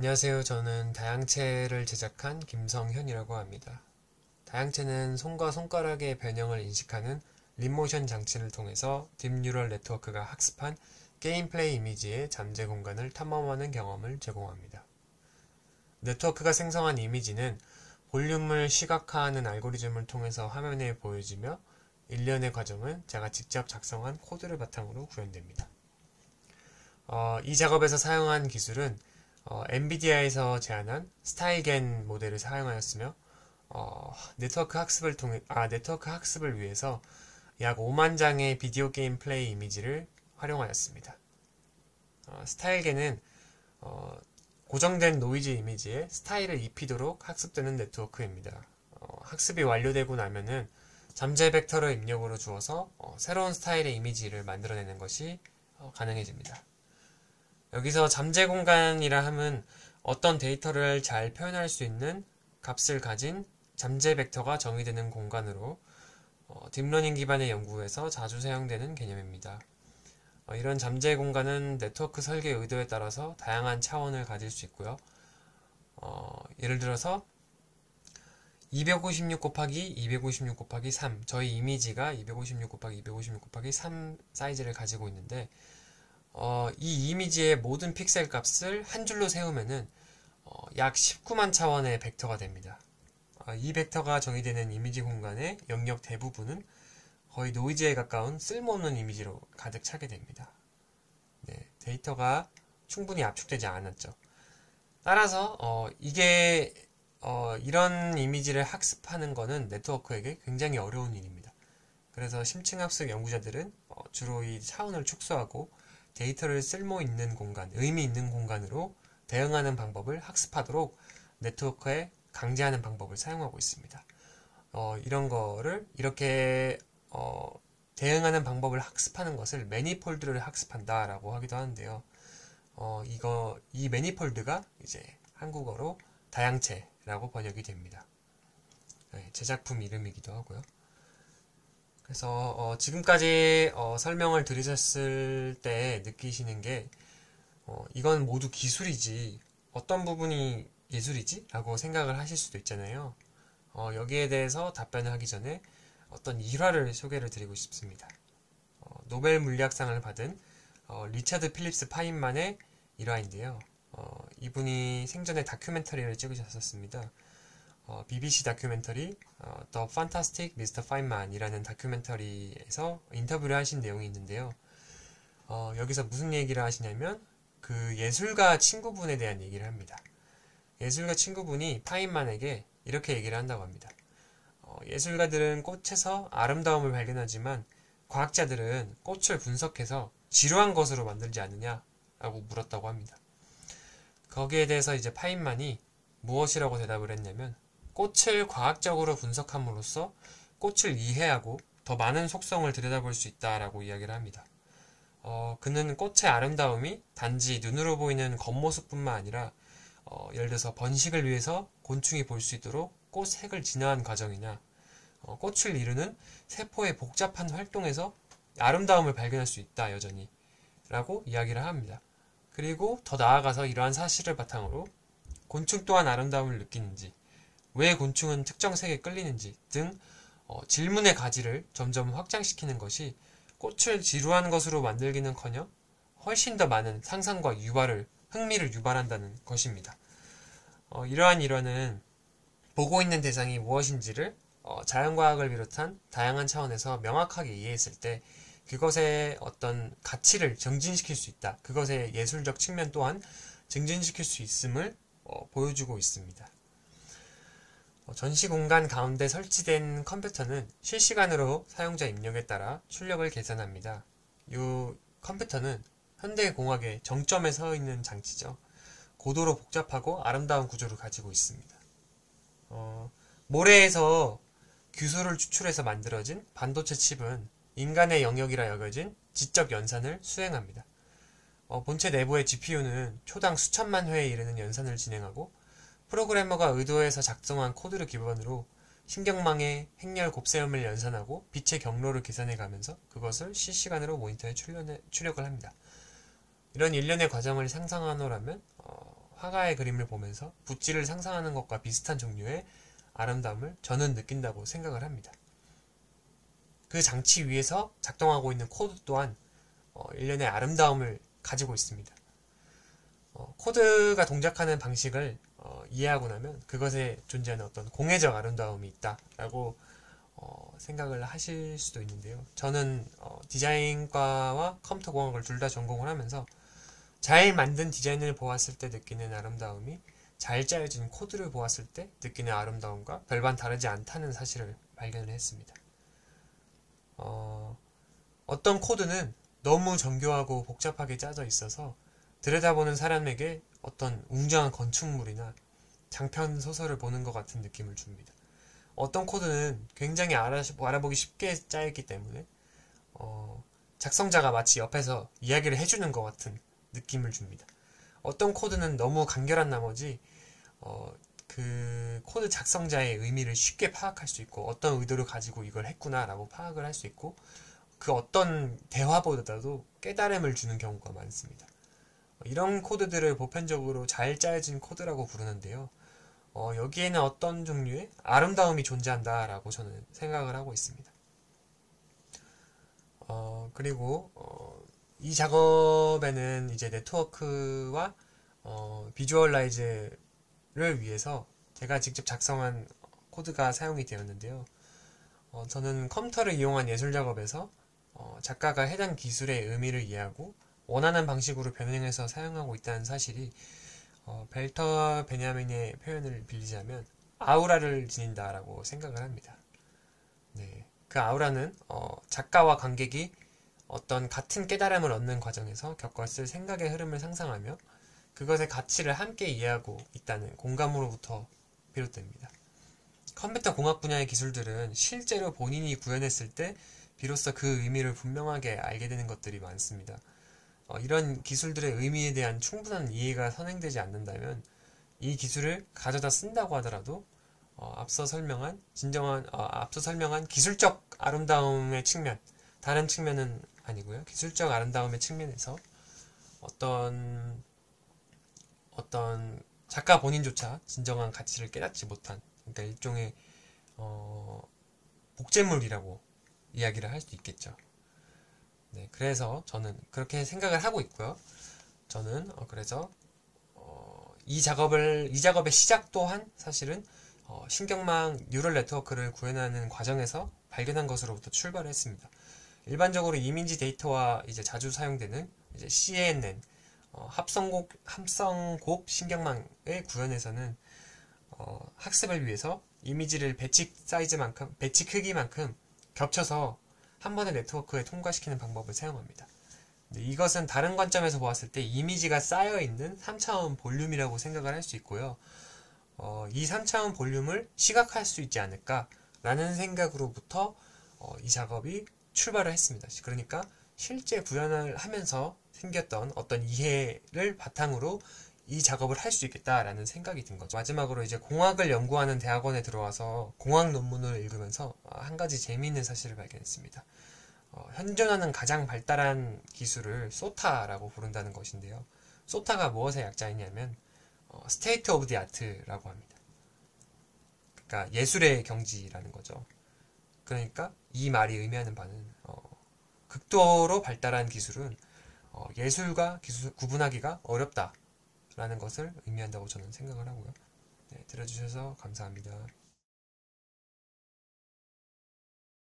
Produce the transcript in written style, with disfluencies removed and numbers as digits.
안녕하세요. 저는 다양체를 제작한 김성현이라고 합니다. 다양체는 손과 손가락의 변형을 인식하는 립모션 장치를 통해서 딥뉴럴 네트워크가 학습한 게임 플레이 이미지의 잠재 공간을 탐험하는 경험을 제공합니다. 네트워크가 생성한 이미지는 볼륨을 시각화하는 알고리즘을 통해서 화면에 보여지며 일련의 과정은 제가 직접 작성한 코드를 바탕으로 구현됩니다. 이 작업에서 사용한 기술은 엔비디아에서 제안한 스타일겐 모델을 사용하였으며 네트워크 학습을 위해서 약 5만 장의 비디오 게임 플레이 이미지를 활용하였습니다. 스타일겐은 고정된 노이즈 이미지에 스타일을 입히도록 학습되는 네트워크입니다. 학습이 완료되고 나면은 잠재 벡터를 입력으로 주어서 새로운 스타일의 이미지를 만들어내는 것이 가능해집니다. 여기서 잠재 공간이라 함은 어떤 데이터를 잘 표현할 수 있는 값을 가진 잠재 벡터가 정의되는 공간으로 딥러닝 기반의 연구에서 자주 사용되는 개념입니다. 이런 잠재 공간은 네트워크 설계 의도에 따라서 다양한 차원을 가질 수 있고요. 예를 들어서 256 곱하기 256 곱하기 3 저희 이미지가 256 곱하기 256 곱하기 3 사이즈를 가지고 있는데 이 이미지의 모든 픽셀 값을 한 줄로 세우면은 약 19만 차원의 벡터가 됩니다. 이 벡터가 정의되는 이미지 공간의 영역 대부분은 거의 노이즈에 가까운 쓸모없는 이미지로 가득 차게 됩니다. 네, 데이터가 충분히 압축되지 않았죠. 따라서 이런 이미지를 학습하는 것은 네트워크에게 굉장히 어려운 일입니다. 그래서 심층학습 연구자들은 주로 이 차원을 축소하고 데이터를 쓸모 있는 공간, 의미 있는 공간으로 대응하는 방법을 학습하도록 네트워크에 강제하는 방법을 사용하고 있습니다. 이런 거를 이렇게 대응하는 방법을 학습하는 것을 매니폴드를 학습한다라고 하기도 하는데요. 이 매니폴드가 이제 한국어로 다양체라고 번역이 됩니다. 네, 제작품 이름이기도 하고요. 그래서 지금까지 설명을 들으셨을 때 느끼시는 게 이건 모두 기술이지 어떤 부분이 예술이지? 라고 생각을 하실 수도 있잖아요. 여기에 대해서 답변을 하기 전에 어떤 일화를 소개를 드리고 싶습니다. 노벨 물리학상을 받은 리처드 필립스 파인만의 일화인데요. 이분이 생전에 다큐멘터리를 찍으셨었습니다. BBC 다큐멘터리 The Fantastic Mr. Feynman 이라는 다큐멘터리에서 인터뷰를 하신 내용이 있는데요. 여기서 무슨 얘기를 하시냐면 그 예술가 친구분에 대한 얘기를 합니다. 예술가 친구분이 파인만에게 이렇게 얘기를 한다고 합니다. 예술가들은 꽃에서 아름다움을 발견하지만 과학자들은 꽃을 분석해서 지루한 것으로 만들지 않느냐 라고 물었다고 합니다. 거기에 대해서 이제 파인만이 무엇이라고 대답을 했냐면 꽃을 과학적으로 분석함으로써 꽃을 이해하고 더 많은 속성을 들여다볼 수 있다라고 이야기를 합니다. 그는 꽃의 아름다움이 단지 눈으로 보이는 겉모습뿐만 아니라 예를 들어서 번식을 위해서 곤충이 볼 수 있도록 꽃 색을 진화한 과정이냐 꽃을 이루는 세포의 복잡한 활동에서 아름다움을 발견할 수 있다 여전히 라고 이야기를 합니다. 그리고 더 나아가서 이러한 사실을 바탕으로 곤충 또한 아름다움을 느끼는지 왜 곤충은 특정 색에 끌리는지 등 질문의 가지를 점점 확장시키는 것이 꽃을 지루한 것으로 만들기는커녕 훨씬 더 많은 상상과 흥미를 유발한다는 것입니다. 이러한 일화는 보고 있는 대상이 무엇인지를 자연과학을 비롯한 다양한 차원에서 명확하게 이해했을 때 그것의 어떤 가치를 증진시킬 수 있다. 그것의 예술적 측면 또한 증진시킬 수 있음을 보여주고 있습니다. 전시 공간 가운데 설치된 컴퓨터는 실시간으로 사용자 입력에 따라 출력을 계산합니다. 이 컴퓨터는 현대공학의 정점에 서 있는 장치죠. 고도로 복잡하고 아름다운 구조를 가지고 있습니다. 모래에서 규소를 추출해서 만들어진 반도체 칩은 인간의 영역이라 여겨진 지적 연산을 수행합니다. 본체 내부의 GPU는 초당 수천만 회에 이르는 연산을 진행하고 프로그래머가 의도해서 작성한 코드를 기반으로 신경망의 행렬 곱셈을 연산하고 빛의 경로를 계산해 가면서 그것을 실시간으로 모니터에 출력을 합니다. 이런 일련의 과정을 상상하노라면 화가의 그림을 보면서 붓질을 상상하는 것과 비슷한 종류의 아름다움을 저는 느낀다고 생각을 합니다. 그 장치 위에서 작동하고 있는 코드 또한 일련의 아름다움을 가지고 있습니다. 코드가 동작하는 방식을 이해하고 나면 그것에 존재하는 어떤 공예적 아름다움이 있다라고 생각을 하실 수도 있는데요. 저는 디자인과와 컴퓨터공학을 둘 다 전공을 하면서 잘 만든 디자인을 보았을 때 느끼는 아름다움이 잘 짜여진 코드를 보았을 때 느끼는 아름다움과 별반 다르지 않다는 사실을 발견을 했습니다. 어떤 코드는 너무 정교하고 복잡하게 짜져 있어서 들여다보는 사람에게 어떤 웅장한 건축물이나 장편 소설을 보는 것 같은 느낌을 줍니다. 어떤 코드는 굉장히 알아보기 쉽게 짜였기 때문에 작성자가 마치 옆에서 이야기를 해주는 것 같은 느낌을 줍니다. 어떤 코드는 너무 간결한 나머지 그 코드 작성자의 의미를 쉽게 파악할 수 있고 어떤 의도를 가지고 이걸 했구나 라고 파악을 할 수 있고 그 어떤 대화보다도 깨달음을 주는 경우가 많습니다. 이런 코드들을 보편적으로 잘 짜여진 코드라고 부르는데요. 여기에는 어떤 종류의 아름다움이 존재한다라고 저는 생각을 하고 있습니다. 그리고 이 작업에는 이제 네트워크와 비주얼라이즈를 위해서 제가 직접 작성한 코드가 사용이 되었는데요. 저는 컴퓨터를 이용한 예술 작업에서 작가가 해당 기술의 의미를 이해하고 원하는 방식으로 변형해서 사용하고 있다는 사실이 벨터 베냐민의 표현을 빌리자면 아우라를 지닌다라고 생각을 합니다. 네, 그 아우라는 작가와 관객이 어떤 같은 깨달음을 얻는 과정에서 겪었을 생각의 흐름을 상상하며 그것의 가치를 함께 이해하고 있다는 공감으로부터 비롯됩니다. 컴퓨터 공학 분야의 기술들은 실제로 본인이 구현했을 때 비로소 그 의미를 분명하게 알게 되는 것들이 많습니다. 이런 기술들의 의미에 대한 충분한 이해가 선행되지 않는다면 이 기술을 가져다 쓴다고 하더라도 앞서 설명한 기술적 아름다움의 측면, 다른 측면은 아니고요. 기술적 아름다움의 측면에서 어떤 작가 본인조차 진정한 가치를 깨닫지 못한, 그러니까 일종의 복제물이라고 이야기를 할 수 있겠죠. 네, 그래서 저는 그렇게 생각을 하고 있고요. 저는 그래서 이 작업의 시작 또한 사실은 신경망 뉴럴 네트워크를 구현하는 과정에서 발견한 것으로부터 출발을 했습니다. 일반적으로 이미지 데이터와 이제 자주 사용되는 이제 CNN 합성곡 신경망의 구현에서는 학습을 위해서 이미지를 배치 크기만큼 겹쳐서 한 번의 네트워크에 통과시키는 방법을 사용합니다. 이것은 다른 관점에서 보았을 때 이미지가 쌓여있는 3차원 볼륨이라고 생각을 할 수 있고요. 이 3차원 볼륨을 시각화할 수 있지 않을까 라는 생각으로부터 이 작업이 출발을 했습니다. 그러니까 실제 구현을 하면서 생겼던 어떤 이해를 바탕으로 이 작업을 할 수 있겠다라는 생각이 든 거죠. 마지막으로 이제 공학을 연구하는 대학원에 들어와서 공학 논문을 읽으면서 한 가지 재미있는 사실을 발견했습니다. 현존하는 가장 발달한 기술을 소타라고 부른다는 것인데요. 소타가 무엇의 약자이냐면 State of the Art라고 합니다. 그러니까 예술의 경지라는 거죠. 그러니까 이 말이 의미하는 바는 극도로 발달한 기술은 예술과 기술 구분하기가 어렵다라는 것을 의미한다고 저는 생각을 하고요. 네, 들어주셔서 감사합니다.